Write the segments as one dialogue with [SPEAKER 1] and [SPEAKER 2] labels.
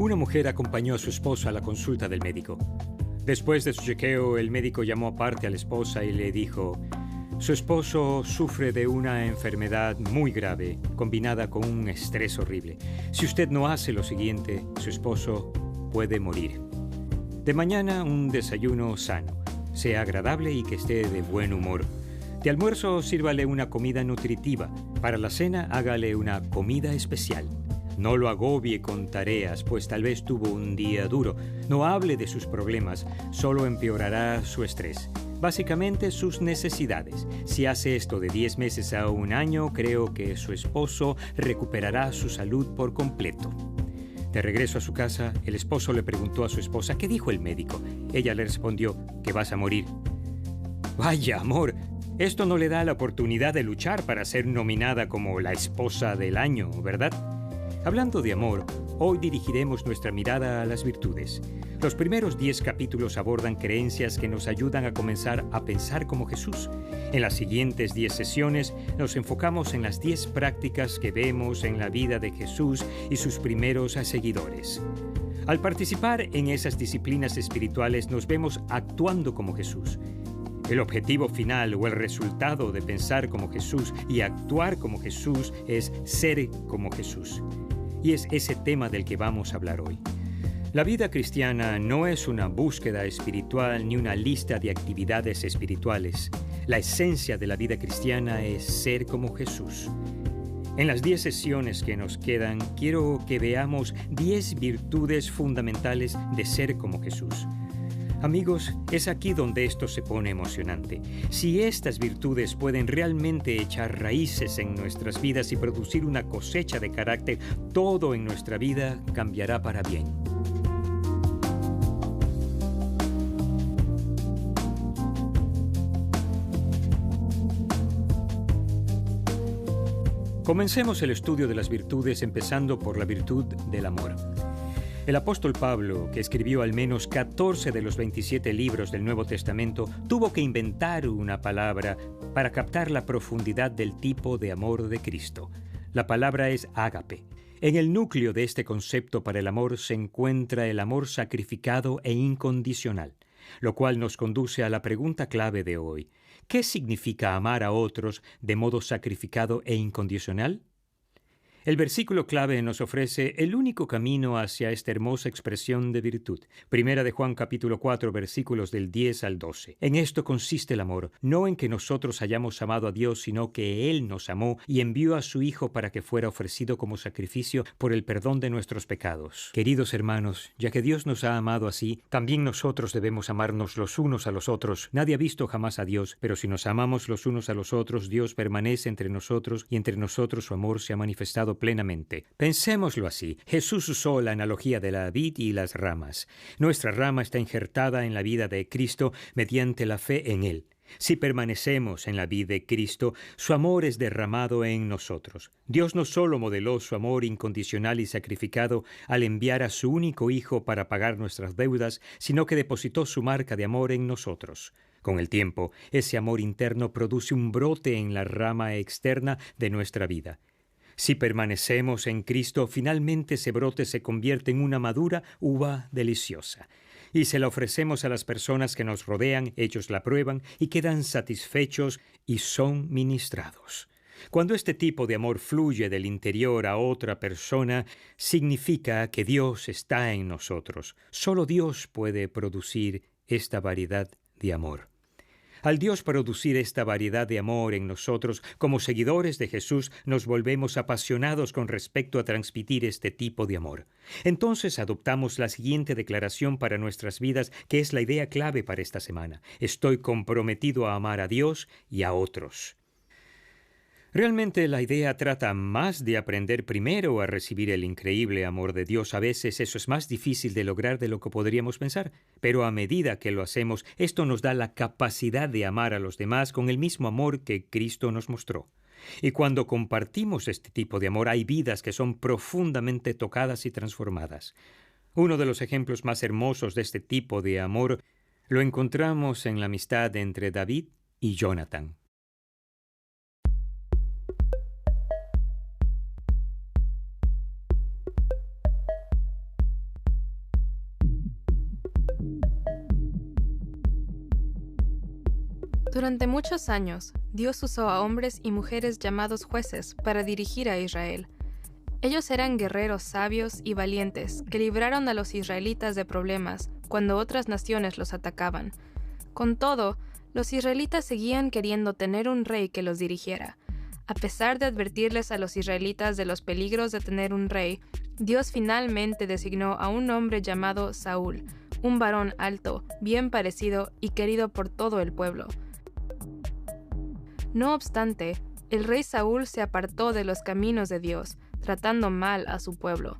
[SPEAKER 1] Una mujer acompañó a su esposo a la consulta del médico. Después de su chequeo, el médico llamó aparte a la esposa y le dijo: su esposo sufre de una enfermedad muy grave, combinada con un estrés horrible. Si usted no hace lo siguiente, su esposo puede morir. De mañana, un desayuno sano, sea agradable y que esté de buen humor. De almuerzo, sírvale una comida nutritiva. Para la cena, hágale una comida especial. No lo agobie con tareas, pues tal vez tuvo un día duro. No hable de sus problemas, solo empeorará su estrés. Básicamente, sus necesidades. Si hace esto de 10 meses a un año, creo que su esposo recuperará su salud por completo. De regreso a su casa, el esposo le preguntó a su esposa qué dijo el médico. Ella le respondió que vas a morir. Vaya, amor, esto no le da la oportunidad de luchar para ser nominada como la esposa del año, ¿verdad? Hablando de amor, hoy dirigiremos nuestra mirada a las virtudes. Los primeros 10 capítulos abordan creencias que nos ayudan a comenzar a pensar como Jesús. En las siguientes 10 sesiones nos enfocamos en las 10 prácticas que vemos en la vida de Jesús y sus primeros seguidores. Al participar en esas disciplinas espirituales nos vemos actuando como Jesús. El objetivo final o el resultado de pensar como Jesús y actuar como Jesús es ser como Jesús. Y es ese tema del que vamos a hablar hoy. La vida cristiana no es una búsqueda espiritual ni una lista de actividades espirituales. La esencia de la vida cristiana es ser como Jesús. En las 10 sesiones que nos quedan, quiero que veamos 10 virtudes fundamentales de ser como Jesús. Amigos, es aquí donde esto se pone emocionante. Si estas virtudes pueden realmente echar raíces en nuestras vidas y producir una cosecha de carácter, todo en nuestra vida cambiará para bien. Comencemos el estudio de las virtudes empezando por la virtud del amor. El apóstol Pablo, que escribió al menos 14 de los 27 libros del Nuevo Testamento, tuvo que inventar una palabra para captar la profundidad del tipo de amor de Cristo. La palabra es ágape. En el núcleo de este concepto para el amor se encuentra el amor sacrificado e incondicional, lo cual nos conduce a la pregunta clave de hoy. ¿Qué significa amar a otros de modo sacrificado e incondicional? El versículo clave nos ofrece el único camino hacia esta hermosa expresión de virtud. Primera de Juan capítulo 4, versículos del 10 al 12. En esto consiste el amor, no en que nosotros hayamos amado a Dios, sino que Él nos amó y envió a su Hijo para que fuera ofrecido como sacrificio por el perdón de nuestros pecados. Queridos hermanos, ya que Dios nos ha amado así, también nosotros debemos amarnos los unos a los otros. Nadie ha visto jamás a Dios, pero si nos amamos los unos a los otros, Dios permanece entre nosotros y entre nosotros su amor se ha manifestado plenamente. Pensémoslo así. Jesús usó la analogía de la vid y las ramas. Nuestra rama está injertada en la vida de Cristo mediante la fe en Él. Si permanecemos en la vid de Cristo, su amor es derramado en nosotros. Dios no solo modeló su amor incondicional y sacrificado al enviar a su único Hijo para pagar nuestras deudas, sino que depositó su marca de amor en nosotros. Con el tiempo, ese amor interno produce un brote en la rama externa de nuestra vida. Si permanecemos en Cristo, finalmente ese brote se convierte en una madura uva deliciosa. Y se la ofrecemos a las personas que nos rodean, ellos la prueban y quedan satisfechos y son ministrados. Cuando este tipo de amor fluye del interior a otra persona, significa que Dios está en nosotros. Solo Dios puede producir esta variedad de amor. Al Dios producir esta variedad de amor en nosotros, como seguidores de Jesús, nos volvemos apasionados con respecto a transmitir este tipo de amor. Entonces adoptamos la siguiente declaración para nuestras vidas, que es la idea clave para esta semana. Estoy comprometido a amar a Dios y a otros. Realmente la idea trata más de aprender primero a recibir el increíble amor de Dios. A veces eso es más difícil de lograr de lo que podríamos pensar, pero a medida que lo hacemos, esto nos da la capacidad de amar a los demás con el mismo amor que Cristo nos mostró. Y cuando compartimos este tipo de amor, hay vidas que son profundamente tocadas y transformadas. Uno de los ejemplos más hermosos de este tipo de amor lo encontramos en la amistad entre David y Jonatán.
[SPEAKER 2] Durante muchos años, Dios usó a hombres y mujeres llamados jueces para dirigir a Israel. Ellos eran guerreros sabios y valientes que libraron a los israelitas de problemas cuando otras naciones los atacaban. Con todo, los israelitas seguían queriendo tener un rey que los dirigiera. A pesar de advertirles a los israelitas de los peligros de tener un rey, Dios finalmente designó a un hombre llamado Saúl, un varón alto, bien parecido y querido por todo el pueblo. No obstante, el rey Saúl se apartó de los caminos de Dios, tratando mal a su pueblo.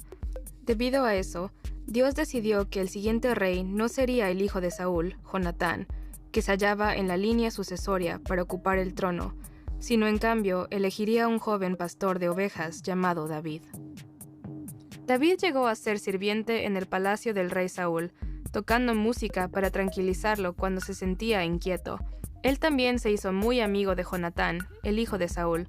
[SPEAKER 2] Debido a eso, Dios decidió que el siguiente rey no sería el hijo de Saúl, Jonatán, que se hallaba en la línea sucesoria para ocupar el trono, sino en cambio elegiría a un joven pastor de ovejas llamado David. David llegó a ser sirviente en el palacio del rey Saúl, tocando música para tranquilizarlo cuando se sentía inquieto. Él también se hizo muy amigo de Jonatán, el hijo de Saúl.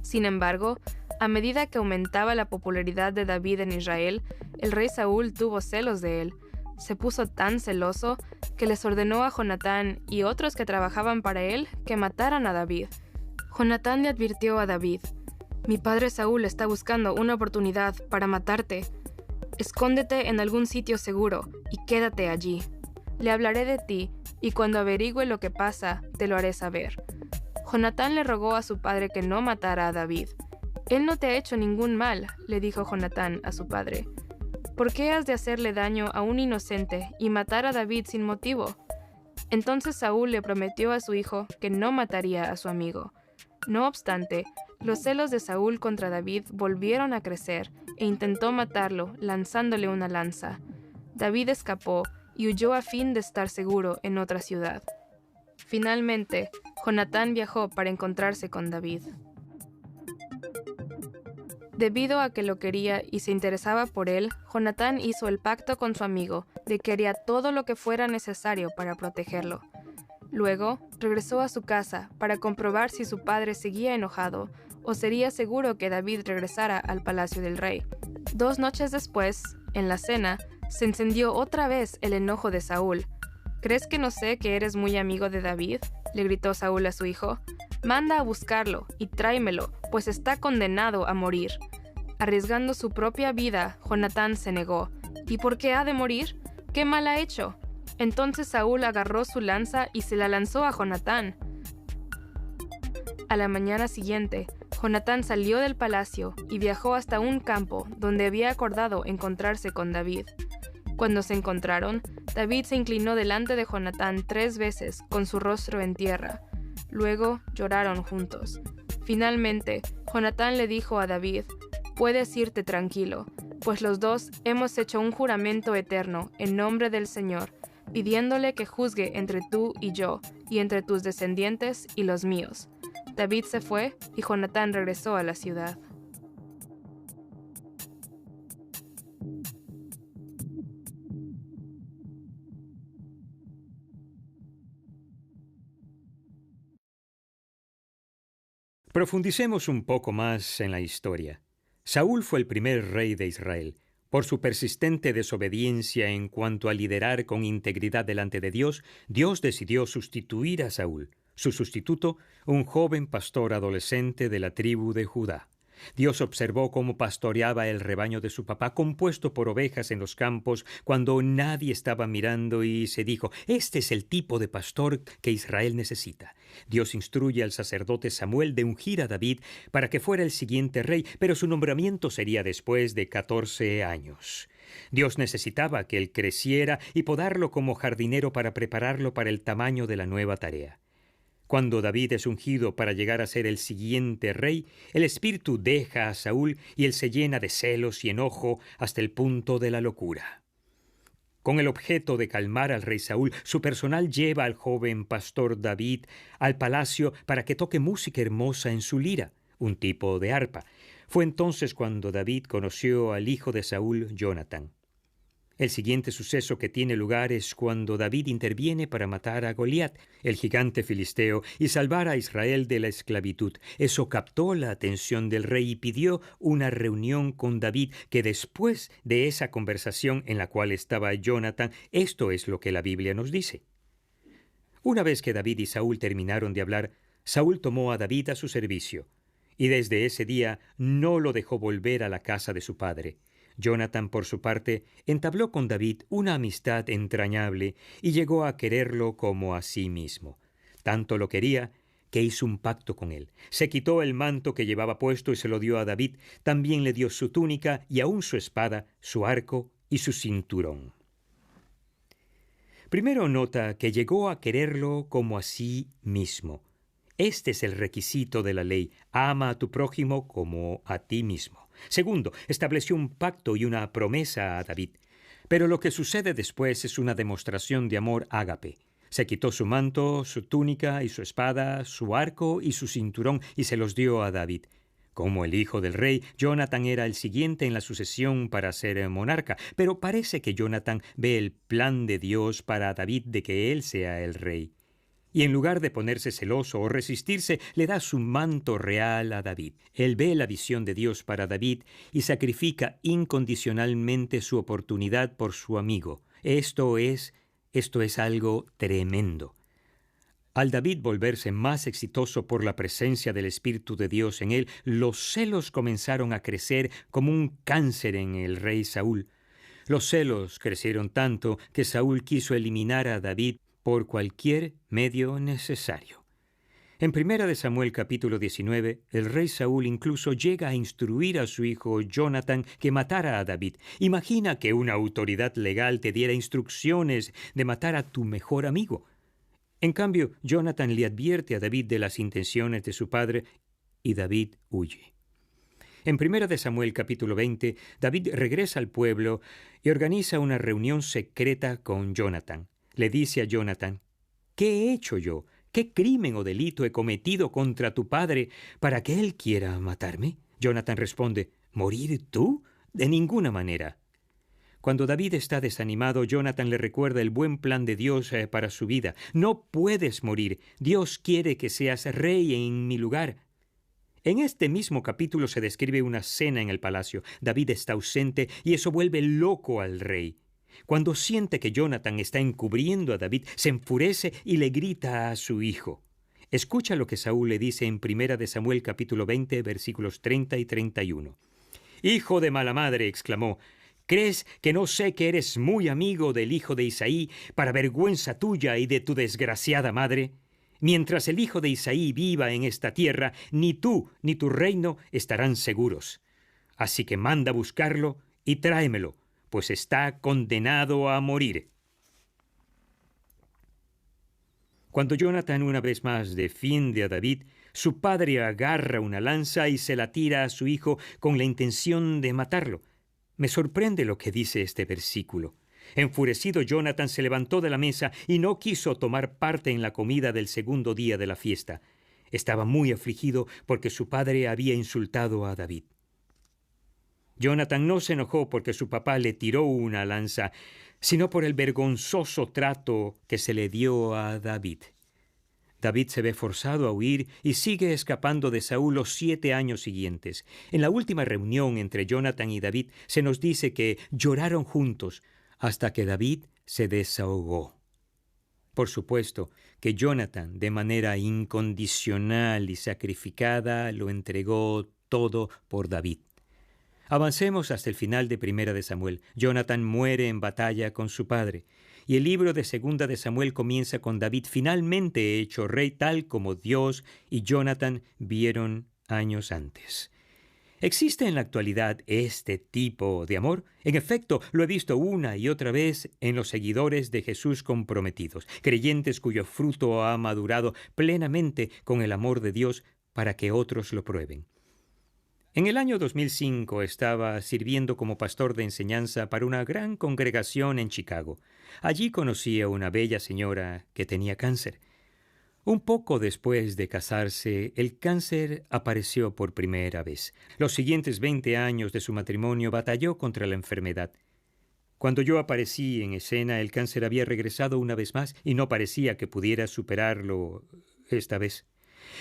[SPEAKER 2] Sin embargo, a medida que aumentaba la popularidad de David en Israel, el rey Saúl tuvo celos de él. Se puso tan celoso que les ordenó a Jonatán y otros que trabajaban para él que mataran a David. Jonatán le advirtió a David: «Mi padre Saúl está buscando una oportunidad para matarte. Escóndete en algún sitio seguro y quédate allí. Le hablaré de ti, y cuando averigüe lo que pasa, te lo haré saber». Jonatán le rogó a su padre que no matara a David. «Él no te ha hecho ningún mal», le dijo Jonatán a su padre. «¿Por qué has de hacerle daño a un inocente y matar a David sin motivo?». Entonces Saúl le prometió a su hijo que no mataría a su amigo. No obstante, los celos de Saúl contra David volvieron a crecer e intentó matarlo lanzándole una lanza. David escapó y huyó a fin de estar seguro en otra ciudad. Finalmente, Jonatán viajó para encontrarse con David. Debido a que lo quería y se interesaba por él, Jonatán hizo el pacto con su amigo de que haría todo lo que fuera necesario para protegerlo. Luego, regresó a su casa para comprobar si su padre seguía enojado o sería seguro que David regresara al palacio del rey. 2 noches después, en la cena, se encendió otra vez el enojo de Saúl. «¿Crees que no sé que eres muy amigo de David?», le gritó Saúl a su hijo. «Manda a buscarlo y tráemelo, pues está condenado a morir». Arriesgando su propia vida, Jonatán se negó. «¿Y por qué ha de morir? ¿Qué mal ha hecho?». Entonces Saúl agarró su lanza y se la lanzó a Jonatán. A la mañana siguiente, Jonatán salió del palacio y viajó hasta un campo donde había acordado encontrarse con David. Cuando se encontraron, David se inclinó delante de Jonatán 3 veces con su rostro en tierra. Luego lloraron juntos. Finalmente, Jonatán le dijo a David: «Puedes irte tranquilo, pues los dos hemos hecho un juramento eterno en nombre del Señor, pidiéndole que juzgue entre tú y yo, y entre tus descendientes y los míos». David se fue y Jonatán regresó a la ciudad.
[SPEAKER 1] Profundicemos un poco más en la historia. Saúl fue el primer rey de Israel. Por su persistente desobediencia en cuanto a liderar con integridad delante de Dios, Dios decidió sustituir a Saúl. Su sustituto, un joven pastor adolescente de la tribu de Judá. Dios observó cómo pastoreaba el rebaño de su papá, compuesto por ovejas en los campos, cuando nadie estaba mirando, y se dijo: «Este es el tipo de pastor que Israel necesita». Dios instruye al sacerdote Samuel de ungir a David para que fuera el siguiente rey, pero su nombramiento sería después de 14 años. Dios necesitaba que él creciera y podarlo como jardinero para prepararlo para el tamaño de la nueva tarea. Cuando David es ungido para llegar a ser el siguiente rey, el espíritu deja a Saúl y él se llena de celos y enojo hasta el punto de la locura. Con el objeto de calmar al rey Saúl, su personal lleva al joven pastor David al palacio para que toque música hermosa en su lira, un tipo de arpa. Fue entonces cuando David conoció al hijo de Saúl, Jonatán. El siguiente suceso que tiene lugar es cuando David interviene para matar a Goliat, el gigante filisteo, y salvar a Israel de la esclavitud. Eso captó la atención del rey y pidió una reunión con David, que después de esa conversación en la cual estaba Jonatán, esto es lo que la Biblia nos dice. Una vez que David y Saúl terminaron de hablar, Saúl tomó a David a su servicio, y desde ese día no lo dejó volver a la casa de su padre. Jonathan, por su parte, entabló con David una amistad entrañable y llegó a quererlo como a sí mismo. Tanto lo quería que hizo un pacto con él. Se quitó el manto que llevaba puesto y se lo dio a David. También le dio su túnica y aún su espada, su arco y su cinturón. Primero nota que llegó a quererlo como a sí mismo. Este es el requisito de la ley: ama a tu prójimo como a ti mismo. Segundo, estableció un pacto y una promesa a David. Pero lo que sucede después es una demostración de amor ágape. Se quitó su manto, su túnica y su espada, su arco y su cinturón, y se los dio a David. Como el hijo del rey, Jonathan era el siguiente en la sucesión para ser monarca, pero parece que Jonathan ve el plan de Dios para David de que él sea el rey. Y en lugar de ponerse celoso o resistirse, le da su manto real a David. Él ve la visión de Dios para David y sacrifica incondicionalmente su oportunidad por su amigo. Esto es algo tremendo. Al David volverse más exitoso por la presencia del Espíritu de Dios en él, los celos comenzaron a crecer como un cáncer en el rey Saúl. Los celos crecieron tanto que Saúl quiso eliminar a David por cualquier medio necesario. En 1 Samuel capítulo 19, el rey Saúl incluso llega a instruir a su hijo Jonathan que matara a David. Imagina que una autoridad legal te diera instrucciones de matar a tu mejor amigo. En cambio, Jonathan le advierte a David de las intenciones de su padre y David huye. En 1 Samuel capítulo 20, David regresa al pueblo y organiza una reunión secreta con Jonathan. Le dice a Jonathan: ¿qué he hecho yo? ¿Qué crimen o delito he cometido contra tu padre para que él quiera matarme? Jonathan responde: ¿morir tú? De ninguna manera. Cuando David está desanimado, Jonathan le recuerda el buen plan de Dios para su vida. No puedes morir. Dios quiere que seas rey en mi lugar. En este mismo capítulo se describe una cena en el palacio. David está ausente y eso vuelve loco al rey. Cuando siente que Jonathan está encubriendo a David, se enfurece y le grita a su hijo. Escucha lo que Saúl le dice en 1 Samuel capítulo 20, versículos 30 y 31. «Hijo de mala madre», exclamó, «¿crees que no sé que eres muy amigo del hijo de Isaí, para vergüenza tuya y de tu desgraciada madre? Mientras el hijo de Isaí viva en esta tierra, ni tú ni tu reino estarán seguros. Así que manda buscarlo y tráemelo, pues está condenado a morir». Cuando Jonathan una vez más defiende a David, su padre agarra una lanza y se la tira a su hijo con la intención de matarlo. Me sorprende lo que dice este versículo. Enfurecido, Jonathan se levantó de la mesa y no quiso tomar parte en la comida del segundo día de la fiesta. Estaba muy afligido porque su padre había insultado a David. Jonathan no se enojó porque su papá le tiró una lanza, sino por el vergonzoso trato que se le dio a David. David se ve forzado a huir y sigue escapando de Saúl los 7 años siguientes. En la última reunión entre Jonathan y David se nos dice que lloraron juntos hasta que David se desahogó. Por supuesto que Jonathan, de manera incondicional y sacrificada, lo entregó todo por David. Avancemos hasta el final de 1 Samuel. Jonathan muere en batalla con su padre, y el libro de 2 Samuel comienza con David finalmente hecho rey tal como Dios y Jonathan vieron años antes. ¿Existe en la actualidad este tipo de amor? En efecto, lo he visto una y otra vez en los seguidores de Jesús comprometidos, creyentes cuyo fruto ha madurado plenamente con el amor de Dios para que otros lo prueben. En el año 2005 estaba sirviendo como pastor de enseñanza para una gran congregación en Chicago. Allí conocí a una bella señora que tenía cáncer. Un poco después de casarse, el cáncer apareció por primera vez. Los siguientes 20 años de su matrimonio batalló contra la enfermedad. Cuando yo aparecí en escena, el cáncer había regresado una vez más y no parecía que pudiera superarlo esta vez.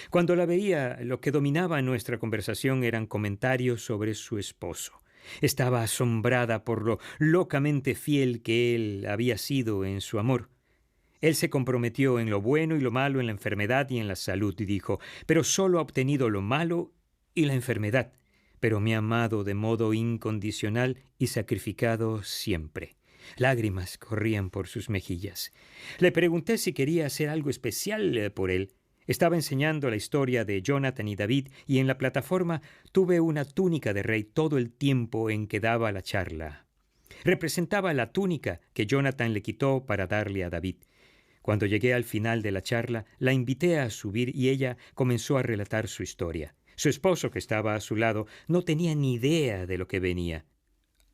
[SPEAKER 1] Cuando la veía, lo que dominaba nuestra conversación eran comentarios sobre su esposo. Estaba asombrada por lo locamente fiel que él había sido en su amor. Él se comprometió en lo bueno y lo malo, en la enfermedad y en la salud, y dijo, pero solo ha obtenido lo malo y la enfermedad, pero me ha amado de modo incondicional y sacrificado siempre. Lágrimas corrían por sus mejillas. Le pregunté si quería hacer algo especial por él. Estaba enseñando la historia de Jonathan y David, y en la plataforma tuve una túnica de rey todo el tiempo en que daba la charla. Representaba la túnica que Jonathan le quitó para darle a David. Cuando llegué al final de la charla, la invité a subir y ella comenzó a relatar su historia. Su esposo, que estaba a su lado, no tenía ni idea de lo que venía.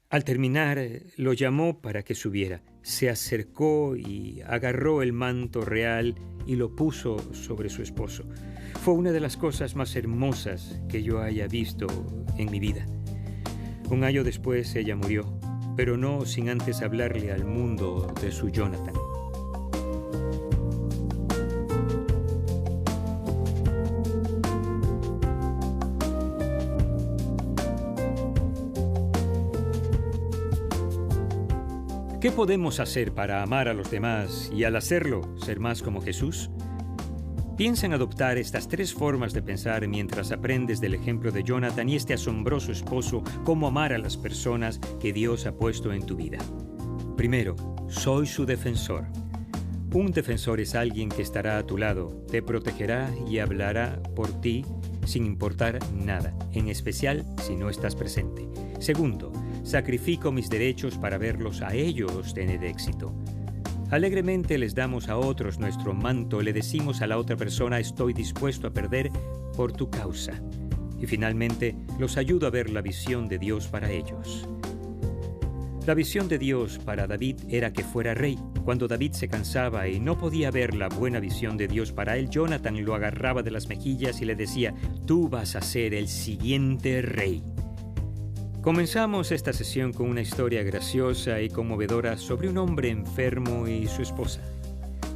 [SPEAKER 1] Al terminar, lo llamó para que subiera. Se acercó y agarró el manto real y lo puso sobre su esposo. Fue una de las cosas más hermosas que yo haya visto en mi vida. Un año después ella murió, pero no sin antes hablarle al mundo de su Jonathan. ¿Qué podemos hacer para amar a los demás y al hacerlo ser más como Jesús? Piensa en adoptar estas 3 formas de pensar mientras aprendes del ejemplo de Jonathan y este asombroso esposo cómo amar a las personas que Dios ha puesto en tu vida. Primero, soy su defensor. Un defensor es alguien que estará a tu lado, te protegerá y hablará por ti sin importar nada, en especial si no estás presente. Segundo, sacrifico mis derechos para verlos a ellos tener éxito. Alegremente les damos a otros nuestro manto, le decimos a la otra persona, estoy dispuesto a perder por tu causa. Y finalmente, los ayudo a ver la visión de Dios para ellos. La visión de Dios para David era que fuera rey. Cuando David se cansaba y no podía ver la buena visión de Dios para él, Jonathan lo agarraba de las mejillas y le decía, tú vas a ser el siguiente rey. Comenzamos esta sesión con una historia graciosa y conmovedora sobre un hombre enfermo y su esposa.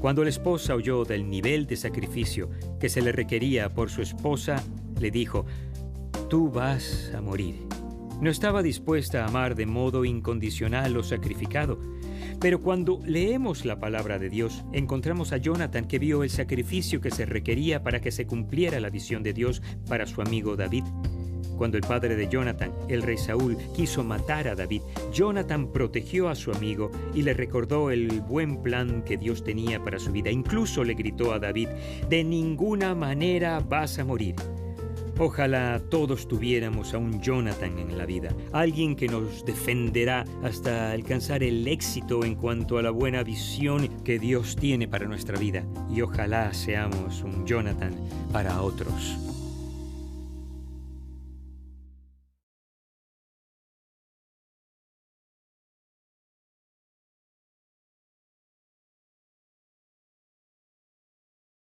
[SPEAKER 1] Cuando la esposa oyó del nivel de sacrificio que se le requería por su esposa, le dijo, tú vas a morir. No estaba dispuesta a amar de modo incondicional o sacrificado. Pero cuando leemos la palabra de Dios, encontramos a Jonathan que vio el sacrificio que se requería para que se cumpliera la visión de Dios para su amigo David. Cuando el padre de Jonathan, el rey Saúl, quiso matar a David, Jonathan protegió a su amigo y le recordó el buen plan que Dios tenía para su vida. Incluso le gritó a David, de ninguna manera vas a morir. Ojalá todos tuviéramos a un Jonathan en la vida, alguien que nos defenderá hasta alcanzar el éxito en cuanto a la buena visión que Dios tiene para nuestra vida. Y ojalá seamos un Jonathan para otros.